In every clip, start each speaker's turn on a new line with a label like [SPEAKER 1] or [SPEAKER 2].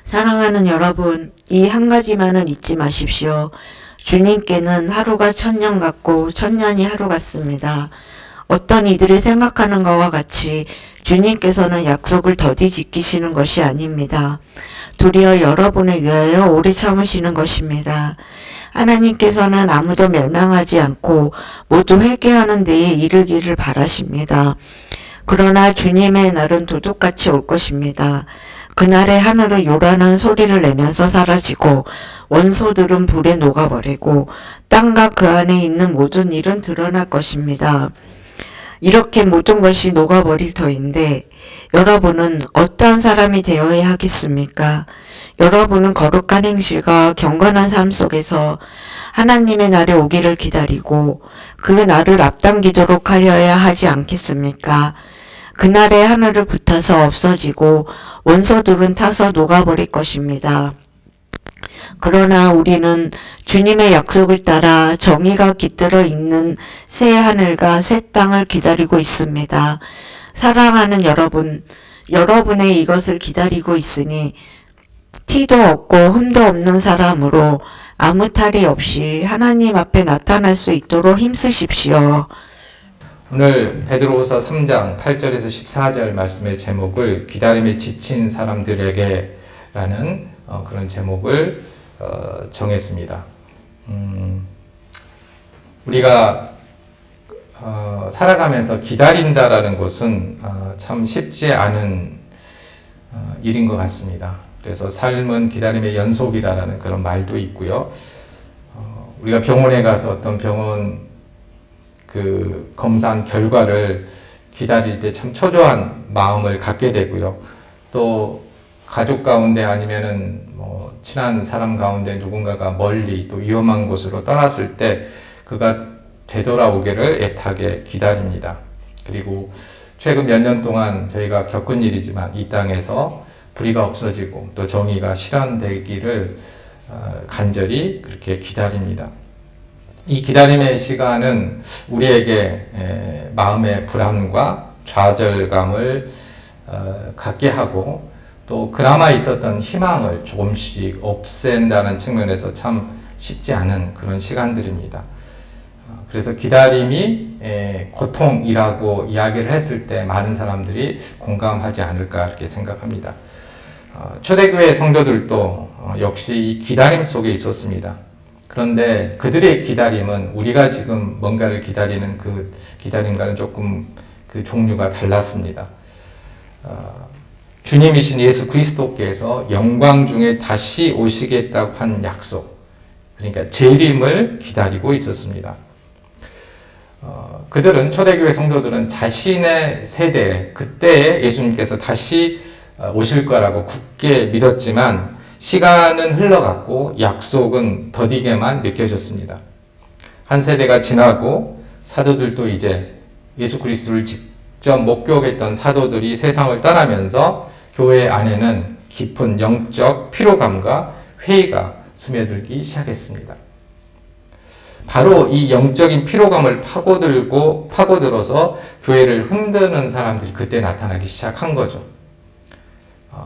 [SPEAKER 1] 사랑하는 여러분, 이 한 가지만은 잊지 마십시오. 주님께는 하루가 천년 같고 천년이 하루 같습니다. 어떤 이들이 생각하는 것과 같이 주님께서는 약속을 더디 지키시는 것이 아닙니다. 도리어 여러분을 위하여 오래 참으시는 것입니다. 하나님께서는 아무도 멸망하지 않고 모두 회개하는 데에 이르기를 바라십니다. 그러나 주님의 날은 도둑같이 올 것입니다. 그날에 하늘은 요란한 소리를 내면서 사라지고 원소들은 불에 녹아버리고 땅과 그 안에 있는 모든 일은 드러날 것입니다. 이렇게 모든 것이 녹아버릴 터인데 여러분은 어떠한 사람이 되어야 하겠습니까? 여러분은 거룩한 행실과 경건한 삶 속에서 하나님의 날이 오기를 기다리고 그 날을 앞당기도록 하려야 하지 않겠습니까? 그날에 하늘을 불타서 없어지고 원소들은 타서 녹아버릴 것입니다. 그러나 우리는 주님의 약속을 따라 정의가 깃들어 있는 새 하늘과 새 땅을 기다리고 있습니다. 사랑하는 여러분, 여러분의 이것을 기다리고 있으니 티도 없고 흠도 없는 사람으로 아무 탈이 없이 하나님 앞에 나타날 수 있도록 힘쓰십시오.
[SPEAKER 2] 오늘 베드로후서 3장 8절에서 14절 말씀의 제목을 기다림에 지친 사람들에게 라는 그런 제목을 정했습니다. 우리가 살아가면서 기다린다라는 것은 참 쉽지 않은 일인 것 같습니다. 그래서 삶은 기다림의 연속이라는 그런 말도 있고요. 우리가 병원에 가서 어떤 병원 그 검사한 결과를 기다릴 때 참 초조한 마음을 갖게 되고요. 또 가족 가운데 아니면은 뭐 친한 사람 가운데 누군가가 멀리 또 위험한 곳으로 떠났을 때 그가 되돌아오기를 애타게 기다립니다. 그리고 최근 몇 년 동안 저희가 겪은 일이지만 이 땅에서 불의가 없어지고 또 정의가 실현되기를 간절히 그렇게 기다립니다. 이 기다림의 시간은 우리에게 마음의 불안과 좌절감을 갖게 하고 또 그나마 있었던 희망을 조금씩 없앤다는 측면에서 참 쉽지 않은 그런 시간들입니다. 그래서 기다림이 고통이라고 이야기를 했을 때 많은 사람들이 공감하지 않을까 이렇게 생각합니다. 초대교회 성도들도 역시 이 기다림 속에 있었습니다. 그런데 그들의 기다림은 우리가 지금 뭔가를 기다리는 그 기다림과는 조금 그 종류가 달랐습니다. 주님이신 예수 그리스도께서 영광 중에 다시 오시겠다고 한 약속, 그러니까 재림을 기다리고 있었습니다. 그들은 초대교회 성도들은 자신의 세대에 그때에 예수님께서 다시 오실 거라고 굳게 믿었지만 시간은 흘러갔고 약속은 더디게만 느껴졌습니다. 한 세대가 지나고 사도들도 이제 예수 그리스도를 직접 목격했던 사도들이 세상을 떠나면서 교회 안에는 깊은 영적 피로감과 회의가 스며들기 시작했습니다. 바로 이 영적인 피로감을 파고들어서 교회를 흔드는 사람들이 그때 나타나기 시작한 거죠.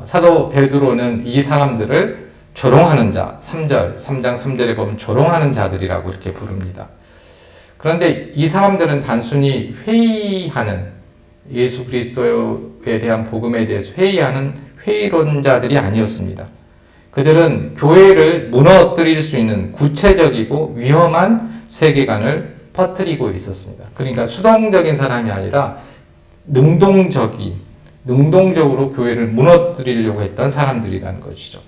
[SPEAKER 2] 사도 베드로는 이 사람들을 조롱하는 자, 3장 3절에 보면 조롱하는 자들이라고 이렇게 부릅니다. 그런데 이 사람들은 단순히 회의하는 예수 그리스도에 대한 복음에 대해서 회의하는 회의론자들이 아니었습니다. 그들은 교회를 무너뜨릴 수 있는 구체적이고 위험한 세계관을 퍼뜨리고 있었습니다. 그러니까 수동적인 사람이 아니라 능동적으로 교회를 무너뜨리려고 했던 사람들이라는 것이죠.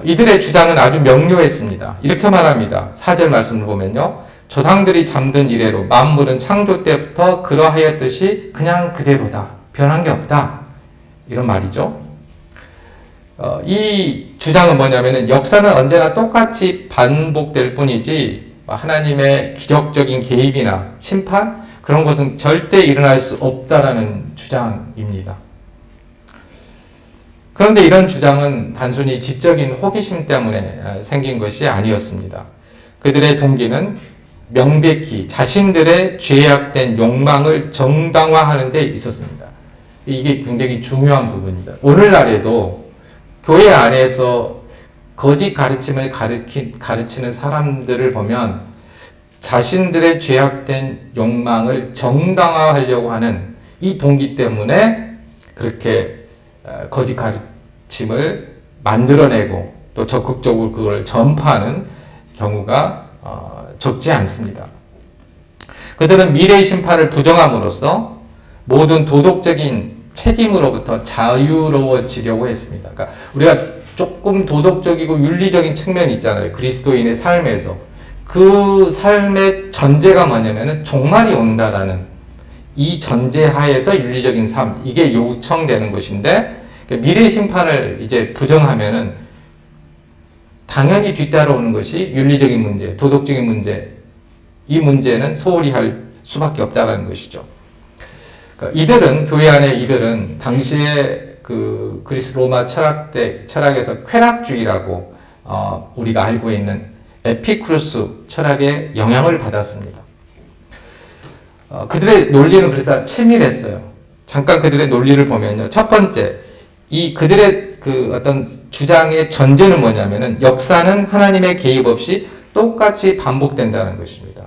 [SPEAKER 2] 이들의 주장은 아주 명료했습니다. 이렇게 말합니다. 4절 말씀을 보면요. 조상들이 잠든 이래로 만물은 창조 때부터 그러하였듯이 그냥 그대로다. 변한 게 없다. 이런 말이죠. 이 주장은 뭐냐면은 역사는 언제나 똑같이 반복될 뿐이지 하나님의 기적적인 개입이나 심판 그런 것은 절대 일어날 수 없다라는 주장입니다. 그런데 이런 주장은 단순히 지적인 호기심 때문에 생긴 것이 아니었습니다. 그들의 동기는 명백히 자신들의 죄악된 욕망을 정당화하는 데 있었습니다. 이게 굉장히 중요한 부분입니다. 오늘날에도 교회 안에서 거짓 가르침을 가르치는 사람들을 보면 자신들의 죄악된 욕망을 정당화하려고 하는 이 동기 때문에 그렇게 거짓 가르침을 만들어내고 또 적극적으로 그걸 전파하는 경우가 적지 않습니다. 그들은 미래의 심판을 부정함으로써 모든 도덕적인 책임으로부터 자유로워지려고 했습니다. 그러니까 우리가 조금 도덕적이고 윤리적인 측면이 있잖아요. 그리스도인의 삶에서. 그 삶의 전제가 뭐냐면은 종말이 온다라는 이 전제 하에서 윤리적인 삶, 이게 요청되는 것인데, 미래 심판을 이제 부정하면은 당연히 뒤따라오는 것이 윤리적인 문제, 도덕적인 문제, 이 문제는 소홀히 할 수밖에 없다라는 것이죠. 그러니까 이들은, 교회 안에 이들은 당시에 그 그리스 로마 철학에서 쾌락주의라고 우리가 알고 있는 에피쿠로스 철학의 영향을 받았습니다. 그들의 논리는 그래서 치밀했어요. 잠깐 그들의 논리를 보면요. 첫 번째, 이 그들의 그 어떤 주장의 전제는 뭐냐면은 역사는 하나님의 개입 없이 똑같이 반복된다는 것입니다.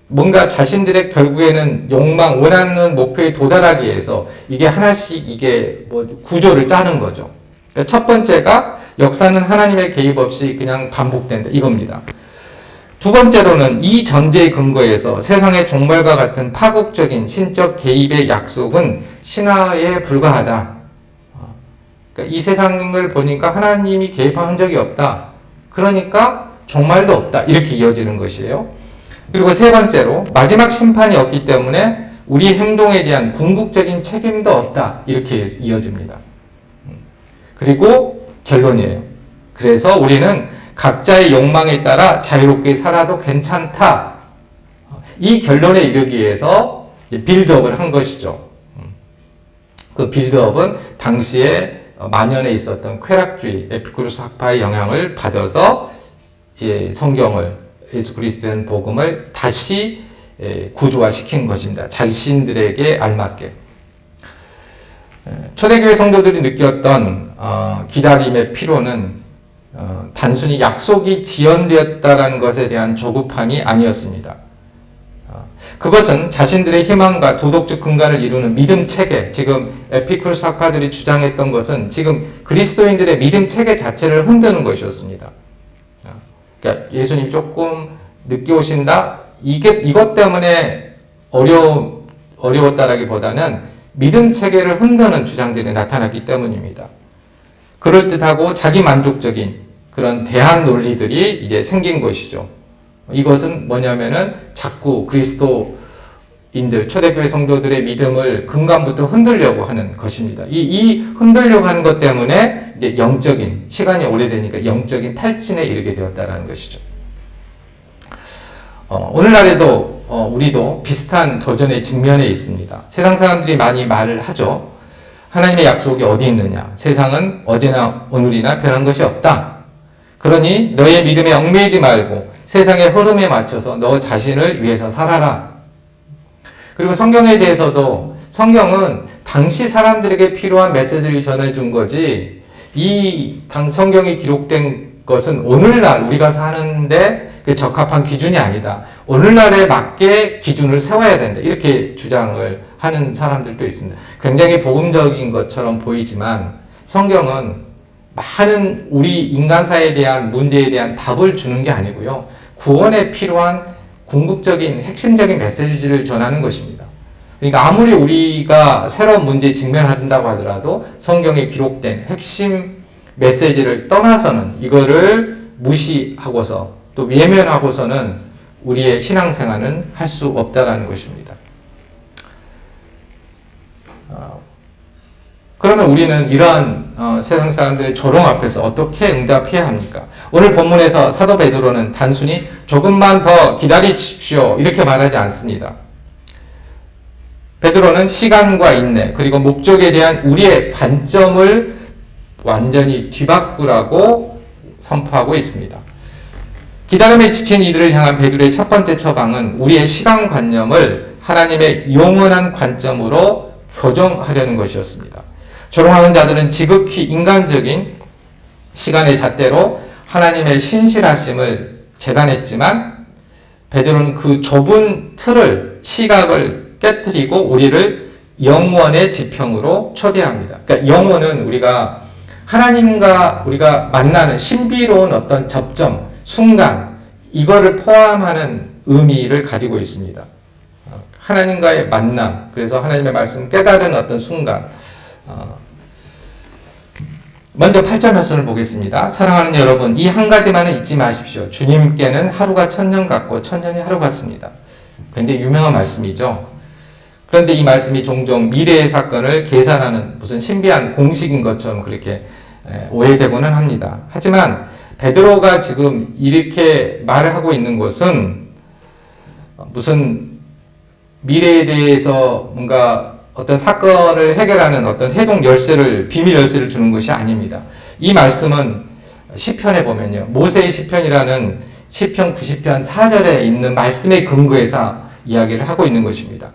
[SPEAKER 2] 뭔가 자신들의 결국에는 욕망, 원하는 목표에 도달하기 위해서 이게 하나씩 이게 뭐 구조를 짜는 거죠. 그러니까 첫 번째가 역사는 하나님의 개입 없이 그냥 반복된다. 이겁니다. 두 번째로는 이 전제의 근거에서 세상의 종말과 같은 파국적인 신적 개입의 약속은 신화에 불과하다. 그러니까 이 세상을 보니까 하나님이 개입한 흔적이 없다. 그러니까 종말도 없다. 이렇게 이어지는 것이에요. 그리고 세 번째로 마지막 심판이 없기 때문에 우리 행동에 대한 궁극적인 책임도 없다. 이렇게 이어집니다. 그리고 결론이에요. 그래서 우리는 각자의 욕망에 따라 자유롭게 살아도 괜찮다. 이 결론에 이르기 위해서 빌드업을 한 것이죠. 그 빌드업은 당시에 만연해 있었던 쾌락주의, 에피쿠로스 학파의 영향을 받아서 성경을, 예수 그리스도의 복음을 다시 구조화시킨 것입니다. 자신들에게 알맞게. 초대교회 성도들이 느꼈던 기다림의 피로는 단순히 약속이 지연되었다는 것에 대한 조급함이 아니었습니다. 그것은 자신들의 희망과 도덕적 근간을 이루는 믿음 체계, 지금 에피쿠로스 학파들이 주장했던 것은 지금 그리스도인들의 믿음 체계 자체를 흔드는 것이었습니다. 그러니까 예수님 조금 늦게 오신다? 이것 때문에 어려웠다라기보다는 믿음 체계를 흔드는 주장들이 나타났기 때문입니다. 그럴듯하고 자기 만족적인 그런 대한 논리들이 이제 생긴 것이죠. 이것은 뭐냐면은 자꾸 그리스도인들, 초대교회 성도들의 믿음을 근간부터 흔들려고 하는 것입니다. 이 흔들려고 하는 것 때문에 이제 영적인, 시간이 오래되니까 영적인 탈진에 이르게 되었다라는 것이죠. 오늘날에도 우리도 비슷한 도전에 직면해 있습니다. 세상 사람들이 많이 말을 하죠. 하나님의 약속이 어디 있느냐? 세상은 어제나 오늘이나 변한 것이 없다. 그러니 너의 믿음에 얽매이지 말고 세상의 흐름에 맞춰서 너 자신을 위해서 살아라. 그리고 성경에 대해서도 성경은 당시 사람들에게 필요한 메시지를 전해준 거지, 이 성경이 기록된 것은 오늘날 우리가 사는데 그 적합한 기준이 아니다. 오늘날에 맞게 기준을 세워야 된다. 이렇게 주장을 하는 사람들도 있습니다. 굉장히 복음적인 것처럼 보이지만 성경은 많은 우리 인간사에 대한 문제에 대한 답을 주는 게 아니고요. 구원에 필요한 궁극적인 핵심적인 메시지를 전하는 것입니다. 그러니까 아무리 우리가 새로운 문제에 직면한다고 하더라도 성경에 기록된 핵심 메시지를 떠나서는, 이거를 무시하고서 또 외면하고서는 우리의 신앙생활은 할 수 없다라는 것입니다. 그러면 우리는 이러한 세상 사람들의 조롱 앞에서 어떻게 응답해야 합니까? 오늘 본문에서 사도 베드로는 단순히 조금만 더 기다리십시오 이렇게 말하지 않습니다. 베드로는 시간과 인내, 그리고 목적에 대한 우리의 관점을 완전히 뒤바꾸라고 선포하고 있습니다. 기다림에 지친 이들을 향한 베드로의 첫 번째 처방은 우리의 시간관념을 하나님의 영원한 관점으로 교정하려는 것이었습니다. 조롱하는 자들은 지극히 인간적인 시간의 잣대로 하나님의 신실하심을 재단했지만 베드로는 그 좁은 틀을 시각을 깨뜨리고 우리를 영원의 지평으로 초대합니다. 그러니까 영원은 우리가 하나님과 우리가 만나는 신비로운 어떤 접점, 순간 이거를 포함하는 의미를 가지고 있습니다. 하나님과의 만남, 그래서 하나님의 말씀 깨달은 어떤 순간. 먼저 8절 말씀을 보겠습니다. 사랑하는 여러분, 이 한 가지만은 잊지 마십시오. 주님께는 하루가 천년 같고 천년이 하루 같습니다. 굉장히 유명한 말씀이죠. 그런데 이 말씀이 종종 미래의 사건을 계산하는 무슨 신비한 공식인 것처럼 그렇게 오해되고는 합니다. 하지만 베드로가 지금 이렇게 말을 하고 있는 것은 무슨 미래에 대해서 뭔가 어떤 사건을 해결하는 어떤 해동 열쇠를, 비밀 열쇠를 주는 것이 아닙니다. 이 말씀은 시편에 보면요. 모세의 시편이라는 시편 90편 4절에 있는 말씀에 근거해서 이야기를 하고 있는 것입니다.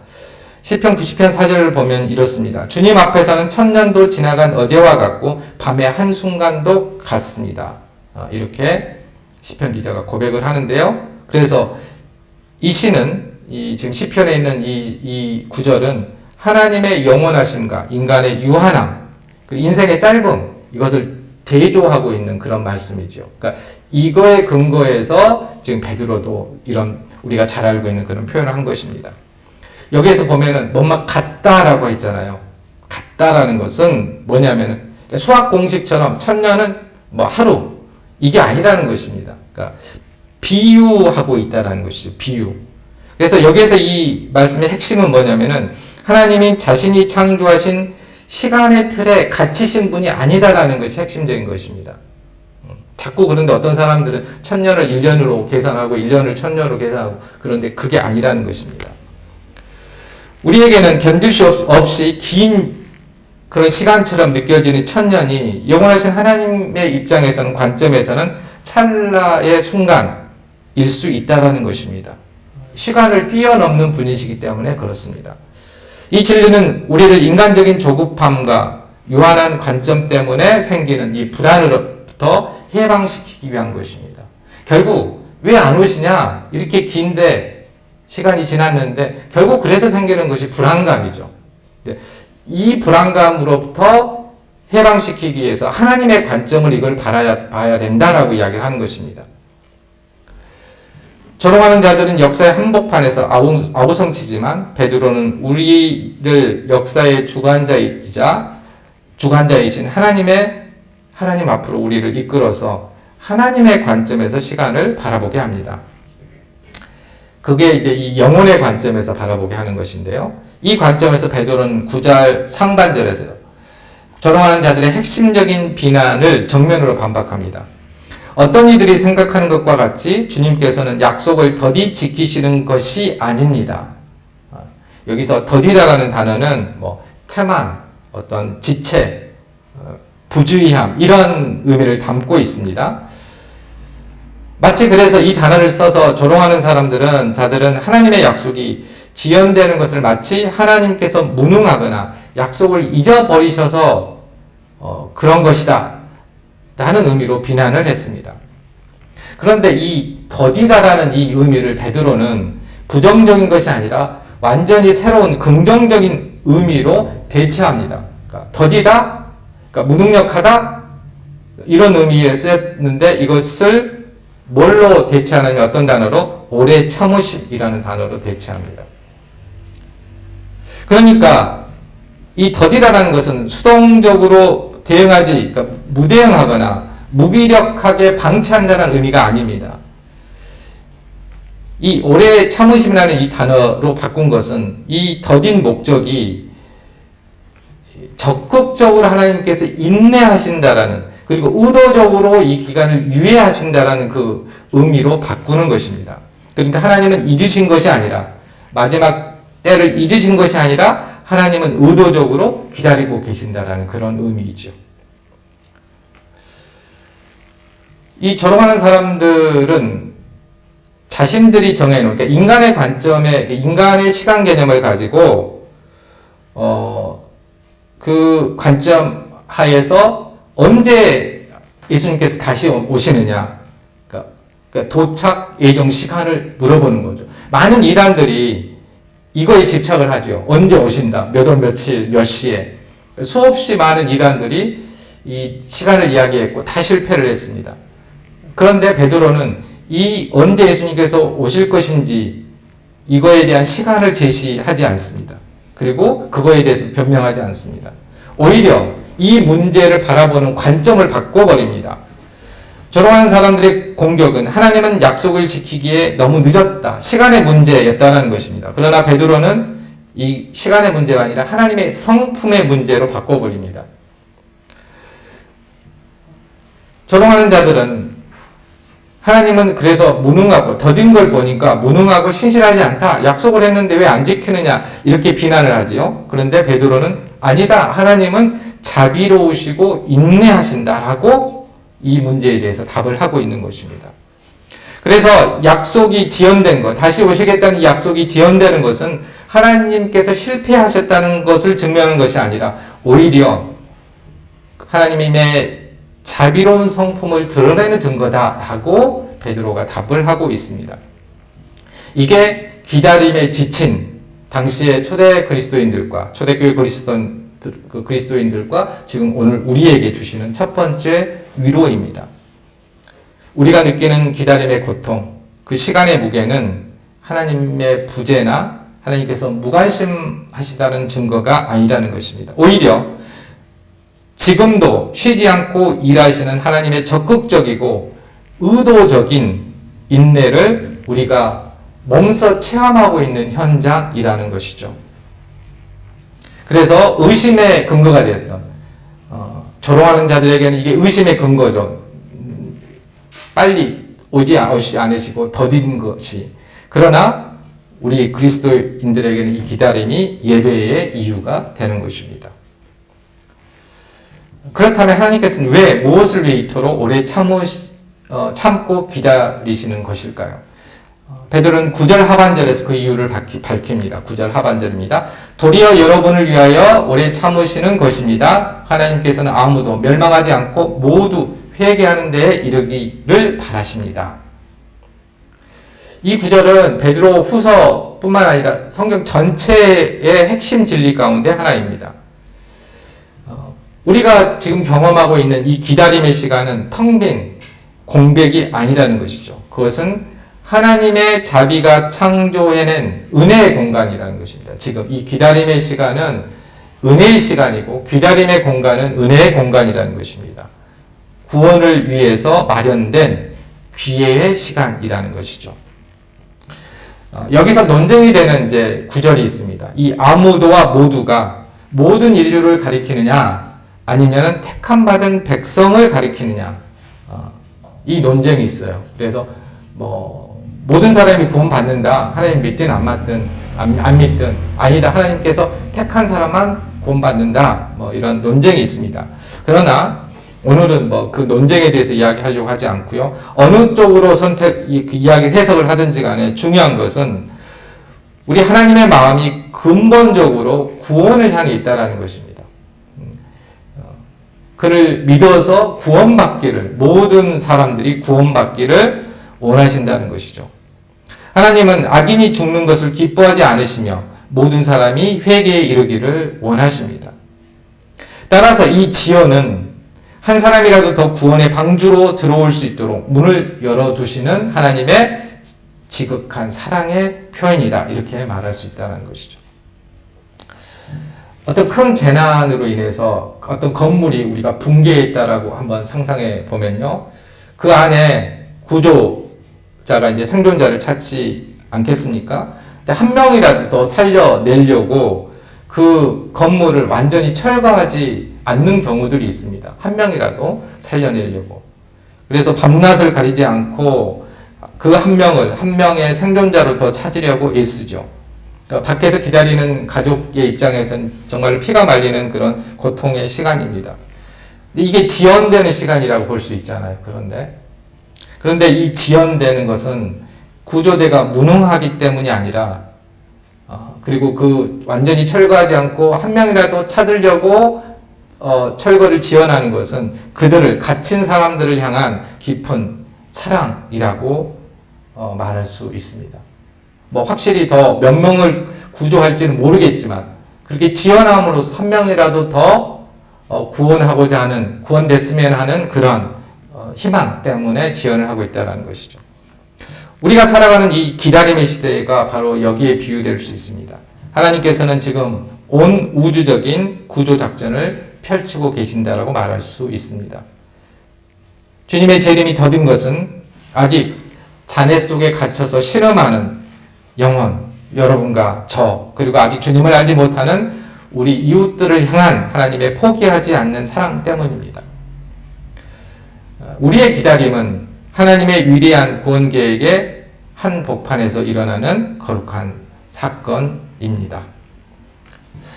[SPEAKER 2] 시편 90편 4절을 보면 이렇습니다. 주님 앞에서는 천년도 지나간 어제와 같고 밤의 한순간도 같습니다. 이렇게 시편 기자가 고백을 하는데요. 그래서 이 시는 지금 시편에 있는 이 구절은 하나님의 영원하심과 인간의 유한함, 인생의 짧음, 이것을 대조하고 있는 그런 말씀이죠. 그러니까 이거에 근거해서 지금 베드로도 이런 우리가 잘 알고 있는 그런 표현을 한 것입니다. 여기에서 보면은 뭔가 같다라고 했잖아요. 같다라는 것은 뭐냐면은 수학 공식처럼 천년은 뭐 하루 이게 아니라는 것입니다. 그러니까 비유하고 있다라는 것이죠. 비유. 그래서 여기에서 이 말씀의 핵심은 뭐냐면은 하나님이 자신이 창조하신 시간의 틀에 갇히신 분이 아니다라는 것이 핵심적인 것입니다. 자꾸 그런데 어떤 사람들은 천년을 1년으로 계산하고 1년을 천년으로 계산하고 그런데 그게 아니라는 것입니다. 우리에게는 견딜 수 없이 긴 그런 시간처럼 느껴지는 천년이 영원하신 하나님의 입장에서는 관점에서는 찰나의 순간일 수 있다는 것입니다. 시간을 뛰어넘는 분이시기 때문에 그렇습니다. 이 진리는 우리를 인간적인 조급함과 유한한 관점 때문에 생기는 이 불안으로부터 해방시키기 위한 것입니다. 결국 왜 안 오시냐? 이렇게 긴데 시간이 지났는데 결국 그래서 생기는 것이 불안감이죠. 이 불안감으로부터 해방시키기 위해서 하나님의 관점을 이걸 봐야 된다라고 이야기를 하는 것입니다. 조롱하는 자들은 역사의 한복판에서 아우성치지만 베드로는 우리를 역사의 주관자이신 하나님 앞으로 우리를 이끌어서 하나님의 관점에서 시간을 바라보게 합니다. 그게 이제 이 영혼의 관점에서 바라보게 하는 것인데요. 이 관점에서 베드로는 9절 상반절에서 조롱하는 자들의 핵심적인 비난을 정면으로 반박합니다. 어떤 이들이 생각하는 것과 같이 주님께서는 약속을 더디 지키시는 것이 아닙니다. 여기서 더디다라는 단어는 태만, 어떤 지체, 부주의함 이런 의미를 담고 있습니다. 마치 그래서 이 단어를 써서 조롱하는 자들은 하나님의 약속이 지연되는 것을 마치 하나님께서 무능하거나 약속을 잊어버리셔서 그런 것이다 라는 의미로 비난을 했습니다. 그런데 이 더디다라는 이 의미를 베드로는 부정적인 것이 아니라 완전히 새로운 긍정적인 의미로 대체합니다. 그러니까 더디다, 그러니까 무능력하다 이런 의미에 쓰였는데 이것을 뭘로 대체하느냐 어떤 단어로? 오래 참으심이라는 단어로 대체합니다. 그러니까 이 더디다라는 것은 수동적으로 그러니까 무대응하거나 무기력하게 방치한다는 의미가 아닙니다. 이 오래 참으심이라는 이 단어로 바꾼 것은 이 더딘 목적이 적극적으로 하나님께서 인내하신다라는 그리고 의도적으로 이 기간을 유예하신다라는 그 의미로 바꾸는 것입니다. 그러니까 하나님은 잊으신 것이 아니라 마지막 때를 잊으신 것이 아니라 하나님은 의도적으로 기다리고 계신다라는 그런 의미이죠. 이 조롱하는 사람들은 자신들이 정해놓은 그러니까 인간의 관점에 인간의 시간 개념을 가지고 그 관점 하에서 언제 예수님께서 다시 오시느냐, 그러니까 도착 예정 시간을 물어보는 거죠. 많은 이단들이 이거에 집착을 하죠. 언제 오신다, 몇 월 며칠 몇 시에. 수없이 많은 이단들이 이 시간을 이야기했고 다 실패를 했습니다. 그런데 베드로는 이 언제 예수님께서 오실 것인지 이거에 대한 시간을 제시하지 않습니다. 그리고 그거에 대해서 변명하지 않습니다. 오히려 이 문제를 바라보는 관점을 바꿔버립니다. 조롱하는 사람들의 공격은 하나님은 약속을 지키기에 너무 늦었다, 시간의 문제였다는 것입니다. 그러나 베드로는 이 시간의 문제가 아니라 하나님의 성품의 문제로 바꿔버립니다. 조롱하는 자들은 하나님은 그래서 무능하고, 더딘 걸 보니까 무능하고 신실하지 않다, 약속을 했는데 왜 안 지키느냐, 이렇게 비난을 하지요. 그런데 베드로는 아니다, 하나님은 자비로우시고 인내하신다라고 이 문제에 대해서 답을 하고 있는 것입니다. 그래서 약속이 지연된 것, 다시 오시겠다는 약속이 지연되는 것은 하나님께서 실패하셨다는 것을 증명하는 것이 아니라 오히려 하나님의 자비로운 성품을 드러내는 증거다라고 베드로가 답을 하고 있습니다. 이게 기다림에 지친 당시의 초대 그리스도인들과 초대교회 그리스도인들과 지금 오늘 우리에게 주시는 첫 번째 위로입니다. 우리가 느끼는 기다림의 고통, 그 시간의 무게는 하나님의 부재나 하나님께서 무관심하시다는 증거가 아니라는 것입니다. 오히려 지금도 쉬지 않고 일하시는 하나님의 적극적이고 의도적인 인내를 우리가 몸소 체험하고 있는 현장이라는 것이죠. 그래서 의심의 근거가 되었던, 조롱하는 자들에게는 이게 의심의 근거죠. 빨리 오지 않으시고 더딘 것이. 그러나 우리 그리스도인들에게는 이 기다림이 예배의 이유가 되는 것입니다. 그렇다면 하나님께서는 왜, 무엇을 위해 이토록 오래 참고 기다리시는 것일까요? 베드로는 9절 하반절에서 그 이유를 밝힙니다. 9절 하반절입니다. 도리어 여러분을 위하여 오래 참으시는 것입니다. 하나님께서는 아무도 멸망하지 않고 모두 회개하는 데에 이르기를 바라십니다. 이 구절은 베드로 후서뿐만 아니라 성경 전체의 핵심 진리 가운데 하나입니다. 우리가 지금 경험하고 있는 이 기다림의 시간은 텅 빈 공백이 아니라는 것이죠. 그것은 하나님의 자비가 창조해낸 은혜의 공간이라는 것입니다. 지금 이 기다림의 시간은 은혜의 시간이고 기다림의 공간은 은혜의 공간이라는 것입니다. 구원을 위해서 마련된 기회의 시간이라는 것이죠. 여기서 논쟁이 되는 이제 구절이 있습니다. 이 아무도와 모두가 모든 인류를 가리키느냐, 아니면 택함 받은 백성을 가리키느냐, 이 논쟁이 있어요. 그래서 모든 사람이 구원 받는다, 하나님 믿든 안 믿든, 아니다, 하나님께서 택한 사람만 구원 받는다, 이런 논쟁이 있습니다. 그러나 오늘은 그 논쟁에 대해서 이야기하려고 하지 않고요. 어느 쪽으로 이야기 해석을 하든지 간에 중요한 것은 우리 하나님의 마음이 근본적으로 구원을 향해 있다는 것입니다. 그를 믿어서 구원받기를, 모든 사람들이 구원받기를 원하신다는 것이죠. 하나님은 악인이 죽는 것을 기뻐하지 않으시며 모든 사람이 회개에 이르기를 원하십니다. 따라서 이 지연은 한 사람이라도 더 구원의 방주로 들어올 수 있도록 문을 열어두시는 하나님의 지극한 사랑의 표현이다, 이렇게 말할 수 있다는 것이죠. 어떤 큰 재난으로 인해서 어떤 건물이 우리가 붕괴했다라고 한번 상상해 보면요, 그 안에 구조자가 이제 생존자를 찾지 않겠습니까? 근데 한 명이라도 더 살려내려고 그 건물을 완전히 철거하지 않는 경우들이 있습니다. 한 명이라도 살려내려고. 그래서 밤낮을 가리지 않고 그 한 명의 생존자를 더 찾으려고 애쓰죠. 그러니까 밖에서 기다리는 가족의 입장에서는 정말 피가 말리는 그런 고통의 시간입니다. 이게 지연되는 시간이라고 볼 수 있잖아요. 그런데 이 지연되는 것은 구조대가 무능하기 때문이 아니라 그리고 그 완전히 철거하지 않고 한 명이라도 찾으려고 철거를 지원하는 것은 그들을 갇힌 사람들을 향한 깊은 사랑이라고 말할 수 있습니다. 뭐 확실히 더 몇 명을 구조할지는 모르겠지만 그렇게 지원함으로써 한 명이라도 더 구원하고자 하는 구원됐으면 하는 그런 희망 때문에 지원을 하고 있다는 것이죠. 우리가 살아가는 이 기다림의 시대가 바로 여기에 비유될 수 있습니다. 하나님께서는 지금 온 우주적인 구조 작전을 펼치고 계신다라고 말할 수 있습니다. 주님의 재림이 더딘 것은 아직 잔해 속에 갇혀서 신음하는 영혼, 여러분과 저, 그리고 아직 주님을 알지 못하는 우리 이웃들을 향한 하나님의 포기하지 않는 사랑 때문입니다. 우리의 기다림은 하나님의 위대한 구원 계획의 한 복판에서 일어나는 거룩한 사건입니다.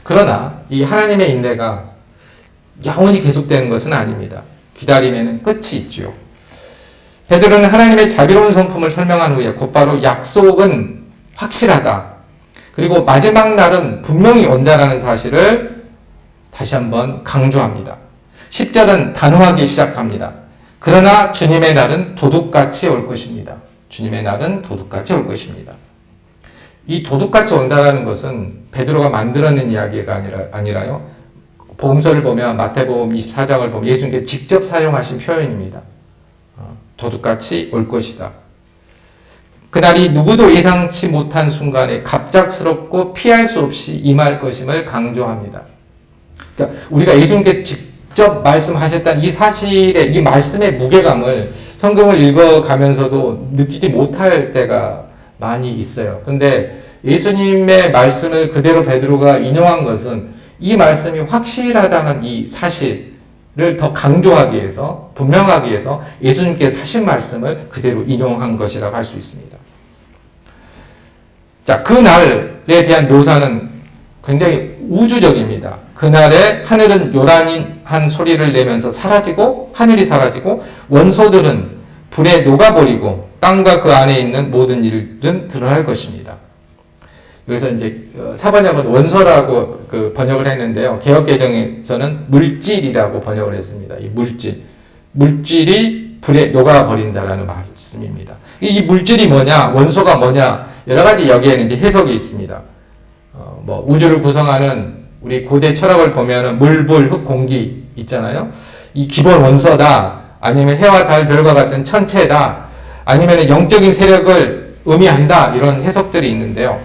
[SPEAKER 2] 그러나 이 하나님의 인내가 영원히 계속되는 것은 아닙니다. 기다림에는 끝이 있지요. 베드로는 하나님의 자비로운 성품을 설명한 후에 곧바로 약속은 확실하다. 그리고 마지막 날은 분명히 온다라는 사실을 다시 한번 강조합니다. 10절은 단호하게 시작합니다. 그러나 주님의 날은 도둑같이 올 것입니다. 주님의 날은 도둑같이 올 것입니다. 이 도둑같이 온다라는 것은 베드로가 만들어낸 이야기가 아니라요. 복음서를 보면 마태복음 24장을 보면 예수님께서 직접 사용하신 표현입니다. 도둑같이 올 것이다. 그날이 누구도 예상치 못한 순간에 갑작스럽고 피할 수 없이 임할 것임을 강조합니다. 그러니까 우리가 예수님께서 직접 말씀하셨다는 이 사실의 이 말씀의 무게감을 성경을 읽어가면서도 느끼지 못할 때가 많이 있어요. 그런데 예수님의 말씀을 그대로 베드로가 인용한 것은 이 말씀이 확실하다는 이 사실을 더 강조하기 위해서, 분명하기 위해서 예수님께서 하신 말씀을 그대로 인용한 것이라고 할 수 있습니다. 자, 그 날에 대한 묘사는 굉장히 우주적입니다. 그날에 하늘은 요란한 소리를 내면서 사라지고, 하늘이 사라지고, 원소들은 불에 녹아버리고, 땅과 그 안에 있는 모든 일은 드러날 것입니다. 여기서 이제 사번역은 원소라고 번역을 했는데요. 개역개정에서는 물질이라고 번역을 했습니다. 이 물질이 불에 녹아버린다라는 말씀입니다. 이 물질이 뭐냐, 원소가 뭐냐, 여러 가지 여기에는 이제 해석이 있습니다. 뭐 우주를 구성하는 우리 고대 철학을 보면은 물, 불, 흙, 공기 있잖아요. 이 기본 원소다. 아니면 해와 달, 별과 같은 천체다. 아니면 영적인 세력을 의미한다. 이런 해석들이 있는데요.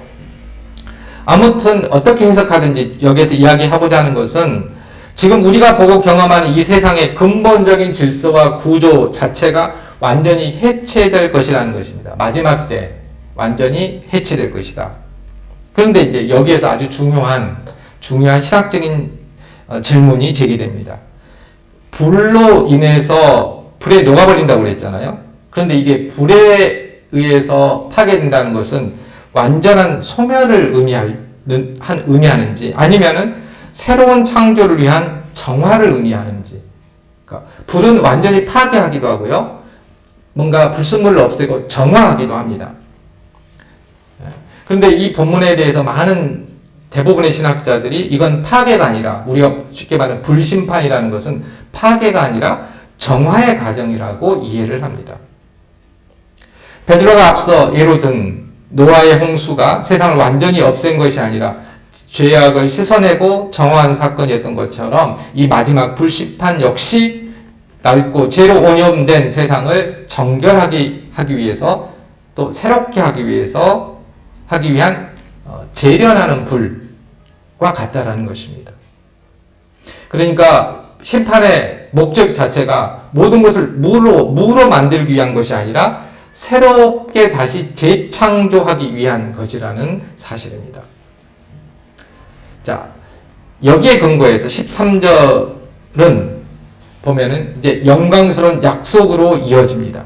[SPEAKER 2] 아무튼 어떻게 해석하든지 여기에서 이야기하고자 하는 것은 지금 우리가 보고 경험하는 이 세상의 근본적인 질서와 구조 자체가 완전히 해체될 것이라는 것입니다. 마지막 때 완전히 해체될 것이다. 그런데 이제 여기에서 아주 중요한 신학적인 질문이 제기됩니다. 불로 인해서 불에 녹아버린다고 그랬잖아요. 그런데 이게 불에 의해서 파괴된다는 것은 완전한 소멸을 의미하는지 아니면은 새로운 창조를 위한 정화를 의미하는지. 그러니까 불은 완전히 파괴하기도 하고요. 뭔가 불순물을 없애고 정화하기도 합니다. 그런데 이 본문에 대해서 많은 대부분의 신학자들이 이건 파괴가 아니라 우리가 쉽게 말하는 불심판이라는 것은 파괴가 아니라 정화의 과정이라고 이해를 합니다. 베드로가 앞서 예로 든 노아의 홍수가 세상을 완전히 없앤 것이 아니라 죄악을 씻어내고 정화한 사건이었던 것처럼 이 마지막 불심판 역시 낡고 죄로 오염된 세상을 정결하게 하기 위해서 또 새롭게 하기 위한 재련하는 불과 같다라는 것입니다. 그러니까 심판의 목적 자체가 모든 것을 무로 만들기 위한 것이 아니라 새롭게 다시 재창조하기 위한 것이라는 사실입니다. 자, 여기에 근거해서 13절은 보면은 이제 영광스러운 약속으로 이어집니다.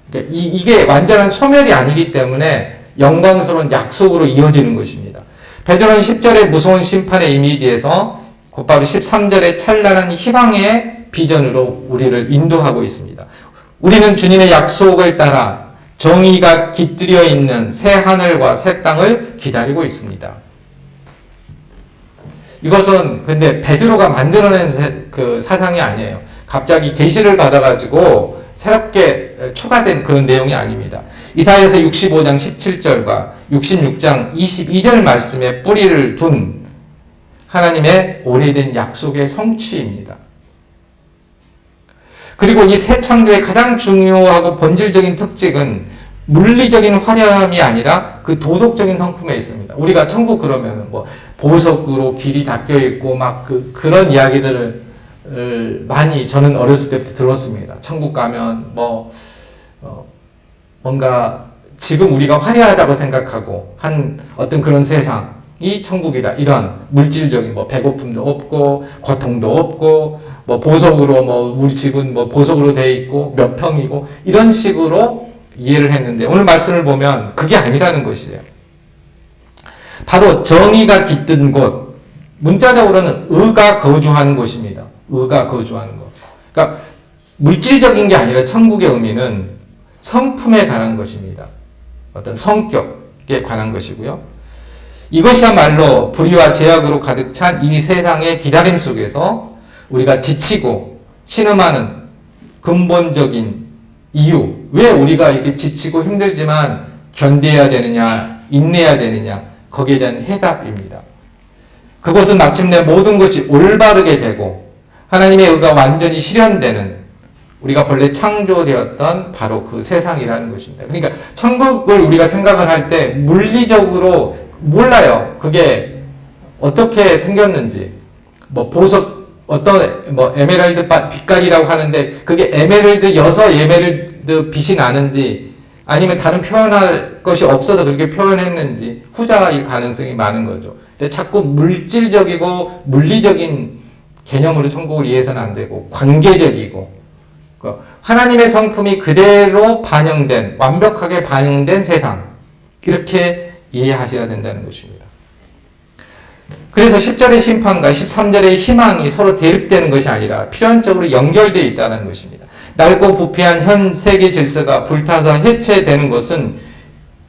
[SPEAKER 2] 그러니까 이게 완전한 소멸이 아니기 때문에 영광스러운 약속으로 이어지는 것입니다. 베드로는 10절의 무서운 심판의 이미지에서 곧바로 13절의 찬란한 희망의 비전으로 우리를 인도하고 있습니다. 우리는 주님의 약속을 따라 정의가 깃들여 있는 새 하늘과 새 땅을 기다리고 있습니다. 이것은 근데 베드로가 만들어낸 그 사상이 아니에요. 갑자기 계시를 받아가지고 새롭게 추가된 그런 내용이 아닙니다. 이사야서 65장 17절과 66장 22절 말씀에 뿌리를 둔 하나님의 오래된 약속의 성취입니다. 그리고 이 새 창조의 가장 중요하고 본질적인 특징은 물리적인 화려함이 아니라 그 도덕적인 성품에 있습니다. 우리가 천국 그러면 뭐 보석으로 길이 닦여 있고 막 그런 이야기들을 많이 저는 어렸을 때부터 들었습니다. 천국 가면 뭔가 지금 우리가 화려하다고 생각하고 한 어떤 그런 세상이 천국이다. 이런 물질적인 배고픔도 없고 고통도 없고 보석으로 우리 집은 보석으로 돼 있고 몇 평이고 이런 식으로 이해를 했는데 오늘 말씀을 보면 그게 아니라는 것이에요. 바로 정의가 깃든 곳, 문자적으로는 의가 거주하는 곳입니다. 의가 거주하는 곳. 그러니까 물질적인 게 아니라 천국의 의미는 성품에 관한 것입니다. 어떤 성격에 관한 것이고요. 이것이야말로 불의와 제약으로 가득 찬 이 세상의 기다림 속에서 우리가 지치고 신음하는 근본적인 이유, 왜 우리가 이렇게 지치고 힘들지만 견뎌야 되느냐, 인내해야 되느냐, 거기에 대한 해답입니다. 그것은 마침내 모든 것이 올바르게 되고 하나님의 의가 완전히 실현되는 우리가 본래 창조되었던 바로 그 세상이라는 것입니다. 그러니까 천국을 우리가 생각을 할 때 물리적으로 몰라요. 그게 어떻게 생겼는지. 보석 어떤 에메랄드 빛깔이라고 하는데 그게 에메랄드여서 에메랄드 빛이 나는지 아니면 다른 표현할 것이 없어서 그렇게 표현했는지 후자일 가능성이 많은 거죠. 근데 자꾸 물질적이고 물리적인 개념으로 천국을 이해해서는 안 되고 관계적이고 하나님의 성품이 그대로 반영된 완벽하게 반영된 세상 이렇게 이해하셔야 된다는 것입니다. 그래서 10절의 심판과 13절의 희망이 서로 대립되는 것이 아니라 필연적으로 연결되어 있다는 것입니다. 낡고 부패한 현 세계 질서가 불타서 해체되는 것은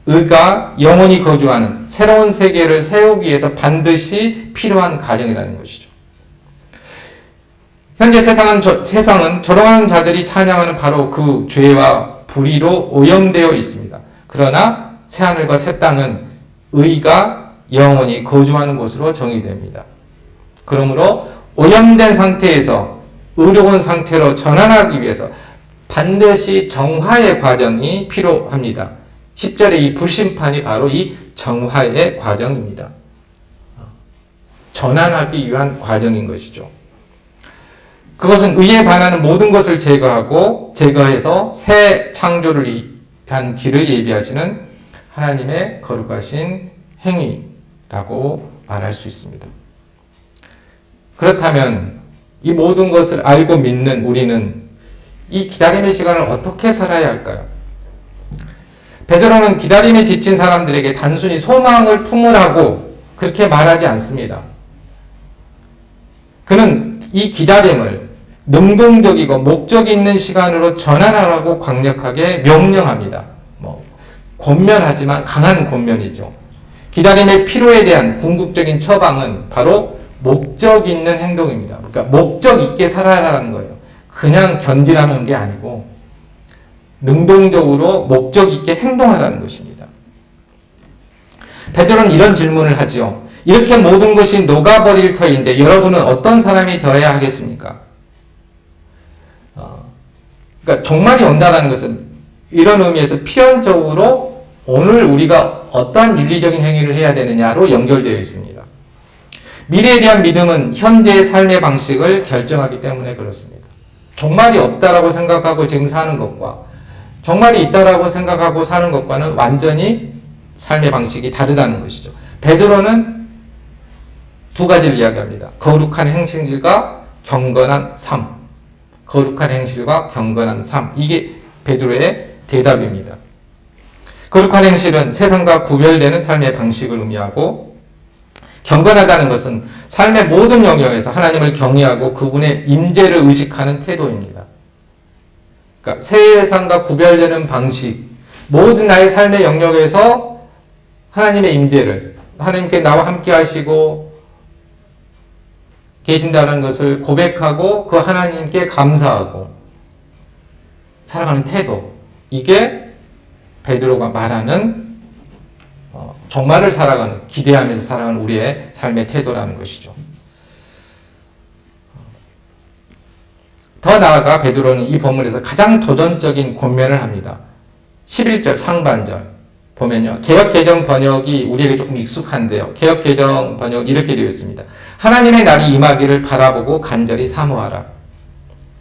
[SPEAKER 2] 의가 영원히 거주하는 새로운 세계를 세우기 위해서 반드시 필요한 과정이라는 것이죠. 현재 세상은 조롱하는 자들이 찬양하는 바로 그 죄와 불의로 오염되어 있습니다. 그러나 새하늘과 새 땅은 의가 영원히 거주하는 곳으로 정의됩니다. 그러므로 오염된 상태에서 의로운 상태로 전환하기 위해서 반드시 정화의 과정이 필요합니다. 10절의 이 불심판이 바로 이 정화의 과정입니다. 전환하기 위한 과정인 것이죠. 그것은 의에 반하는 모든 것을 제거해서 새 창조를 위한 길을 예비하시는 하나님의 거룩하신 행위라고 말할 수 있습니다. 그렇다면 이 모든 것을 알고 믿는 우리는 이 기다림의 시간을 어떻게 살아야 할까요? 베드로는 기다림에 지친 사람들에게 단순히 소망을 품으라고 그렇게 말하지 않습니다. 그는 이 기다림을 능동적이고 목적이 있는 시간으로 전환하라고 강력하게 명령합니다. 권면하지만 강한 권면이죠. 기다림의 필요에 대한 궁극적인 처방은 바로 목적 있는 행동입니다. 그러니까 목적 있게 살아라는 거예요. 그냥 견디라는 게 아니고 능동적으로 목적 있게 행동하라는 것입니다. 베드로는 이런 질문을 하죠. 이렇게 모든 것이 녹아버릴 터인데 여러분은 어떤 사람이 되어야 하겠습니까? 그러니까 종말이 온다는 것은 이런 의미에서 필연적으로 오늘 우리가 어떠한 윤리적인 행위를 해야 되느냐로 연결되어 있습니다. 미래에 대한 믿음은 현재의 삶의 방식을 결정하기 때문에 그렇습니다. 종말이 없다라고 생각하고 지금 사는 것과 종말이 있다라고 생각하고 사는 것과는 완전히 삶의 방식이 다르다는 것이죠. 베드로는 두 가지를 이야기합니다. 거룩한 행실과 경건한 삶. 거룩한 행실과 경건한 삶. 이게 베드로의 대답입니다. 거룩한 행실은 세상과 구별되는 삶의 방식을 의미하고 경건하다는 것은 삶의 모든 영역에서 하나님을 경외하고 그분의 임재를 의식하는 태도입니다. 그러니까 세상과 구별되는 방식, 모든 나의 삶의 영역에서 하나님의 임재를, 하나님께 나와 함께 하시고 계신다는 것을 고백하고 그 하나님께 감사하고 살아가는 태도, 이게 베드로가 말하는 종말을 살아가는, 기대하면서 살아가는 우리의 삶의 태도라는 것이죠. 더 나아가 베드로는 이 본문에서 가장 도전적인 권면을 합니다. 11절 상반절 보면요. 개역개정 번역이 우리에게 조금 익숙한데요. 개역개정 번역 이렇게 되어 있습니다. 하나님의 날이 임하기를 바라보고 간절히 사모하라.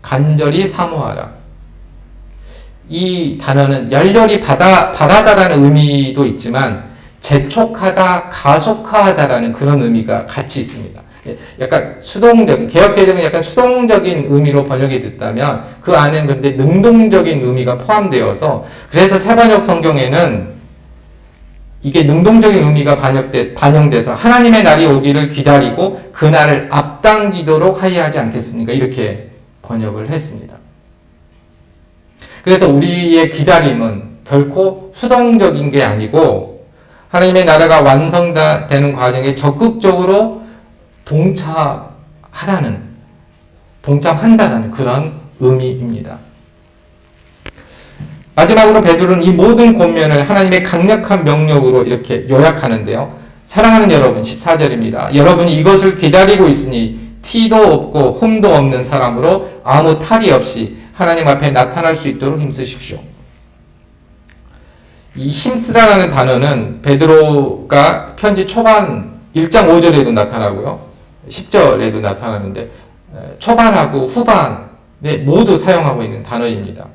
[SPEAKER 2] 간절히 사모하라. 이 단어는 열렬히 바라다라는 의미도 있지만 재촉하다, 가속화하다라는 그런 의미가 같이 있습니다. 약간 수동적인, 개역개정은 약간 수동적인 의미로 번역이 됐다면 그 안에는 그런데 능동적인 의미가 포함되어서, 그래서 새번역 성경에는 이게 능동적인 의미가 반영돼서 하나님의 날이 오기를 기다리고 그 날을 앞당기도록 하여하지 않겠습니까? 이렇게 번역을 했습니다. 그래서 우리의 기다림은 결코 수동적인 게 아니고 하나님의 나라가 완성되는 과정에 적극적으로 동참한다는 그런 의미입니다. 마지막으로 베드로는 이 모든 권면을 하나님의 강력한 명령으로 이렇게 요약하는데요. 사랑하는 여러분, 14절입니다. 여러분이 이것을 기다리고 있으니 티도 없고 흠도 없는 사람으로 아무 탈이 없이 하나님 앞에 나타날 수 있도록 힘쓰십시오. 이 힘쓰다라는 단어는 베드로가 편지 초반 1장 5절에도 나타나고요. 10절에도 나타나는데 초반하고 후반에 모두 사용하고 있는 단어입니다.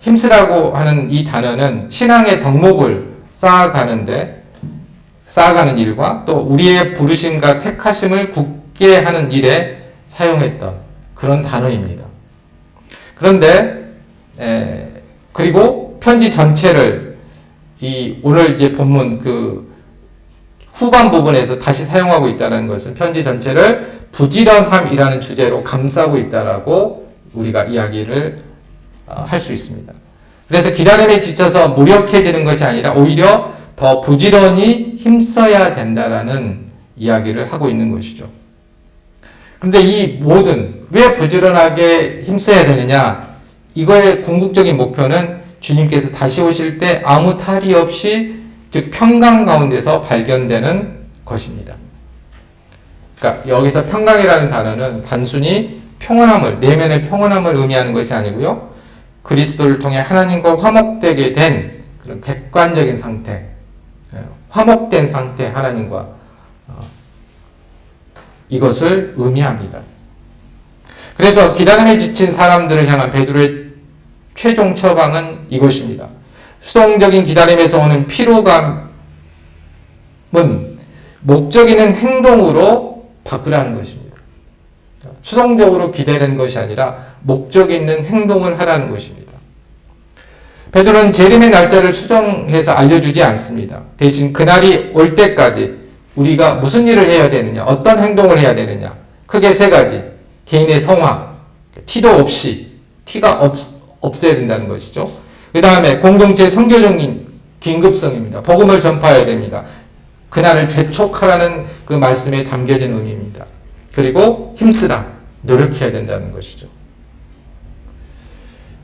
[SPEAKER 2] 힘쓰라고 하는 이 단어는 신앙의 덕목을 쌓아가는 일과 또 우리의 부르심과 택하심을 굳게 하는 일에 사용했던 그런 단어입니다. 그런데 그리고 편지 전체를 오늘 이제 본문 그 후반 부분에서 다시 사용하고 있다는 것은 편지 전체를 부지런함이라는 주제로 감싸고 있다라고 우리가 이야기를 할 수 있습니다. 그래서 기다림에 지쳐서 무력해지는 것이 아니라 오히려 더 부지런히 힘써야 된다라는 이야기를 하고 있는 것이죠. 그런데 이 왜 부지런하게 힘써야 되느냐? 이거의 궁극적인 목표는 주님께서 다시 오실 때 아무 탈이 없이, 즉 평강 가운데서 발견되는 것입니다. 그러니까 여기서 평강이라는 단어는 단순히 내면의 평안함을 의미하는 것이 아니고요. 그리스도를 통해 하나님과 화목되게 된 그런 객관적인 상태, 화목된 상태, 하나님과 이것을 의미합니다. 그래서 기다림에 지친 사람들을 향한 베드로의 최종 처방은 이것입니다. 수동적인 기다림에서 오는 피로감은 목적 있는 행동으로 바꾸라는 것입니다. 수동적으로 기다리는 것이 아니라 목적 있는 행동을 하라는 것입니다. 베드로는 재림의 날짜를 수정해서 알려주지 않습니다. 대신 그날이 올 때까지 우리가 무슨 일을 해야 되느냐, 어떤 행동을 해야 되느냐, 크게 세 가지. 개인의 성화, 티가 없어야 된다는 것이죠. 그 다음에 공동체 선교적인 긴급성입니다. 복음을 전파해야 됩니다. 그날을 재촉하라는 그 말씀에 담겨진 의미입니다. 그리고 힘쓰라, 노력해야 된다는 것이죠.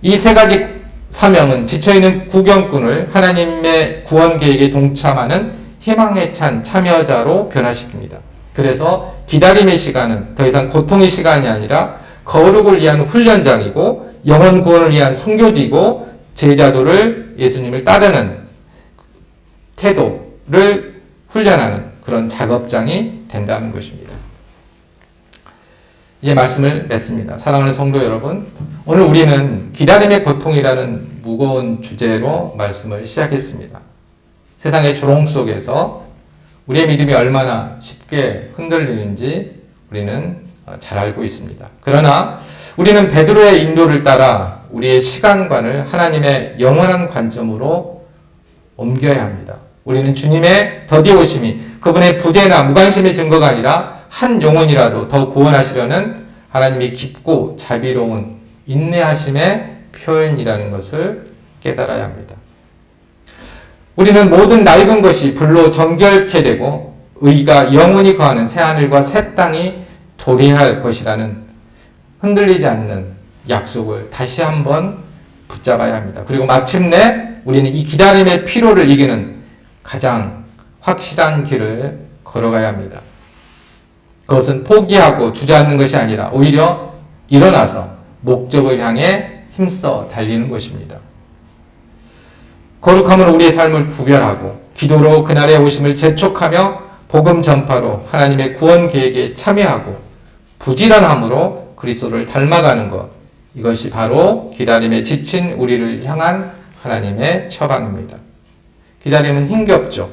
[SPEAKER 2] 이 세 가지 사명은 지쳐있는 구경꾼을 하나님의 구원 계획에 동참하는 희망에 찬 참여자로 변화시킵니다. 그래서 기다림의 시간은 더 이상 고통의 시간이 아니라 거룩을 위한 훈련장이고 영혼 구원을 위한 선교지고 제자도를 예수님을 따르는 태도를 훈련하는 그런 작업장이 된다는 것입니다. 이제 말씀을 맺습니다. 사랑하는 성도 여러분, 오늘 우리는 기다림의 고통이라는 무거운 주제로 말씀을 시작했습니다. 세상의 조롱 속에서 우리의 믿음이 얼마나 쉽게 흔들리는지 우리는 잘 알고 있습니다. 그러나 우리는 베드로의 인도를 따라 우리의 시간관을 하나님의 영원한 관점으로 옮겨야 합니다. 우리는 주님의 더디오심이 그분의 부재나 무관심의 증거가 아니라 한 영혼이라도 더 구원하시려는 하나님의 깊고 자비로운 인내하심의 표현이라는 것을 깨달아야 합니다. 우리는 모든 낡은 것이 불로 정결케 되고 의가 영원히 거하는 새하늘과 새 땅이 도래할 것이라는 흔들리지 않는 약속을 다시 한번 붙잡아야 합니다. 그리고 마침내 우리는 이 기다림의 피로를 이기는 가장 확실한 길을 걸어가야 합니다. 그것은 포기하고 주저앉는 것이 아니라 오히려 일어나서 목적을 향해 힘써 달리는 것입니다. 거룩함으로 우리의 삶을 구별하고 기도로 그날의 오심을 재촉하며 복음 전파로 하나님의 구원 계획에 참여하고 부지런함으로 그리스도를 닮아가는 것, 이것이 바로 기다림에 지친 우리를 향한 하나님의 처방입니다. 기다림은 힘겹죠.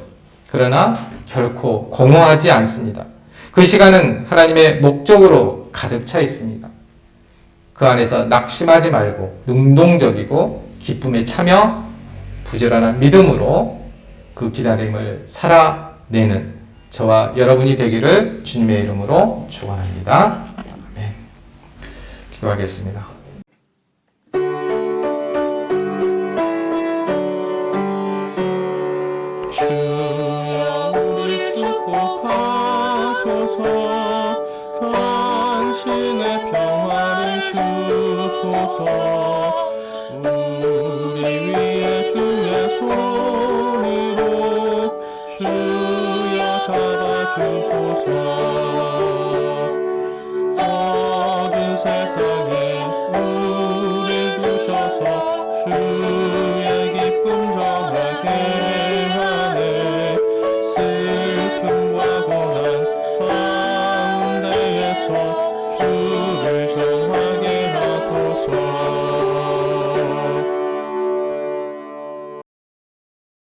[SPEAKER 2] 그러나 결코 공허하지 않습니다. 그 시간은 하나님의 목적으로 가득 차 있습니다. 그 안에서 낙심하지 말고 능동적이고 기쁨에 참여, 부지런한 믿음으로 그 기다림을 살아내는 저와 여러분이 되기를 주님의 이름으로 축원합니다. 아멘. 기도하겠습니다.
[SPEAKER 3] 주여 우리 축복하소서. 당신의 평화를 주소서. 우리 위에 주의 손으로 주여 잡아주소서. 어두운 세상에